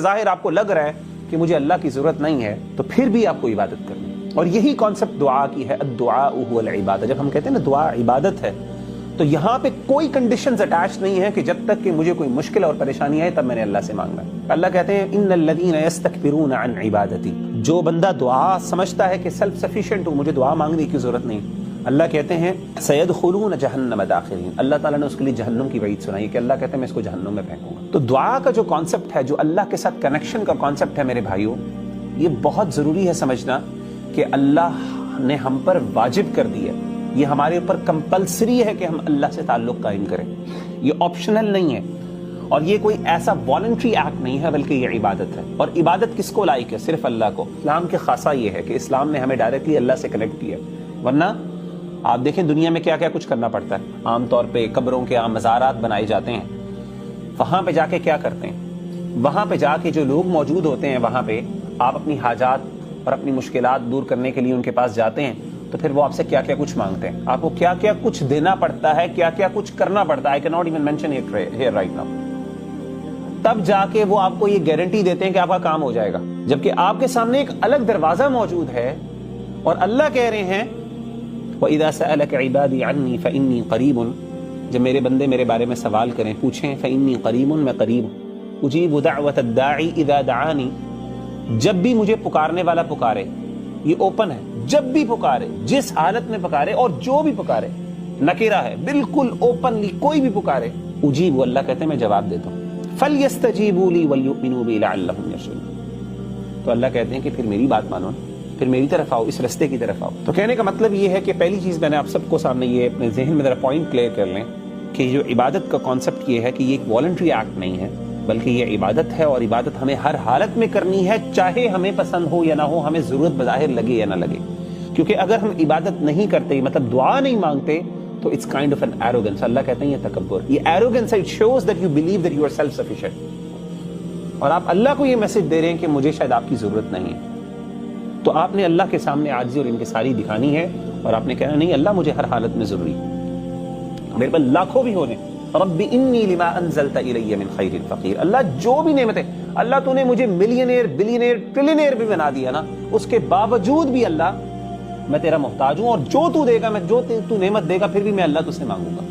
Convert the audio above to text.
ظاہر آپ کو لگ رہا ہے کہ مجھے اللہ کی ضرورت نہیں ہے تو پھر بھی آپ کو عبادت کرنی ہے. اور یہی کانسیپٹ دعا کی ہے. الدعاء هو العبادہ. جب ہم کہتے ہیں نا دعا عبادت ہے تو یہاں پہ کوئی کنڈیشنز اٹیچ نہیں ہے کہ جب تک کہ مجھے کوئی مشکل اور پریشانی آئے تب میں نے اللہ سے مانگنا ہے. اللہ کہتے ہیں ان الذین یستکبرون عن عبادتی. جو بندہ دعا سمجھتا ہے کہ سیلف سفیشینٹ ہوں, مجھے دعا مانگنے کی ضرورت نہیں, اللہ کہتے ہیں سیدخلون جہنم داخرین. اللہ تعالیٰ نے اس کے لیے جہنم کی وعید سنائی کہ اللہ کہتے ہیں میں اس کو جہنم میں پھینکوں گا. تو دعا کا جو کانسیپٹ ہے, جو اللہ کے ساتھ کنیکشن کا کانسیپٹ ہے میرے بھائیوں, یہ بہت ضروری ہے سمجھنا کہ اللہ نے ہم پر واجب کر دی ہے. یہ ہمارے اوپر کمپلسری ہے کہ ہم اللہ سے تعلق قائم کریں. یہ آپشنل نہیں ہے اور یہ کوئی ایسا والنٹری ایکٹ نہیں ہے بلکہ یہ عبادت ہے. اور عبادت کس کو لائق ہے؟ صرف اللہ کو. اسلام کے خاصہ یہ ہے کہ اسلام نے ہمیں ڈائریکٹلی اللہ سے کنیکٹ کیا, ورنہ آپ دیکھیں دنیا میں کیا کیا کچھ کرنا پڑتا ہے. عام طور پہ قبروں کے عام مزارات بنائے جاتے ہیں, وہاں پہ جا کے کیا کرتے ہیں؟ وہاں پہ جا کے جو لوگ موجود ہوتے ہیں وہاں پہ آپ اپنی حاجات اور اپنی مشکلات دور کرنے کے لیے ان کے پاس جاتے ہیں تو پھر وہ آپ سے کیا کیا کچھ مانگتے ہیں, آپ کو کیا کیا کچھ دینا پڑتا ہے, کیا کیا کچھ کرنا پڑتا ہے. I cannot even mention it here right now. تب جا کے وہ آپ کو یہ گارنٹی دیتے ہیں کہ آپ کا کام ہو جائے گا, جبکہ آپ کے سامنے ایک الگ دروازہ موجود ہے. اور اللہ کہہ رہے ہیں وَإِذَا سَأَلَكَ عِبَادِي عَنِّي فَإِنِّي قَرِيبٌ. جب میرے بندے میرے بارے میں سوال کریں, پوچھیں, فَإِنِّي قَرِيبٌ, میں قریب ہوں. أُجِيبُ دَعْوَةَ الدَّاعِ إِذَا دَعَانِي. جب بھی مجھے پکارنے والا پکارے, یہ اوپن ہے, جب بھی پکارے, جس حالت میں پکارے اور جو بھی پکارے, نکرہ ہے بالکل اوپنلی, کوئی بھی پکارے, اجیب, اللہ کہتے ہیں میں جواب دیتا ہوں. فَلْيَسْتَجِيبُوا لِي وَلْيُؤْمِنُوا بِي لَعَلَّهُمْ يَرْشُدُونَ. تو اللہ کہتے ہیں کہ پھر میری بات مانو, پھر میری طرف آؤ, اس رستے کی طرف آؤ. تو کہنے کا مطلب یہ ہے کہ پہلی چیز میں نے آپ سب کو سامنے یہ اپنے ذہن میں ذرا پوائنٹ کلیئر کر لیں کہ جو عبادت کا کانسیپٹ یہ ہے کہ یہ ایک والنٹری ایکٹ نہیں ہے بلکہ یہ عبادت ہے. اور عبادت ہمیں ہر حالت میں کرنی ہے, چاہے ہمیں پسند ہو یا نہ ہو, ہمیں ضرورت بظاہر لگے یا نہ لگے. کیونکہ اگر ہم عبادت نہیں کرتے, مطلب دعا نہیں مانگتے, تو it's kind of an arrogance. Allah کہتے ہیں یہ تکبر, یہ ایروگنس ہے. It shows that you believe that you are self sufficient. اور آپ اللہ کو یہ میسج دے رہے ہیں کہ مجھے شاید آپ کی ضرورت نہیں ہے. تو آپ نے اللہ کے سامنے عاجزی اور انکساری دکھانی ہے اور آپ نے کہنا نہیں اللہ مجھے ہر حالت میں ضروری, میرے پاس لاکھوں بھی ہونے, رب انی لما انزلت الی من خیر فقیر. اللہ جو بھی نعمتیں, اللہ تو نے مجھے ملینئر بلینئر ٹریلینئر بھی بنا دیا نا, اس کے باوجود بھی اللہ میں تیرا محتاج ہوں, اور جو تو دے گا, میں جو تو نعمت دے گا پھر بھی میں اللہ تجھ سے مانگوں گا.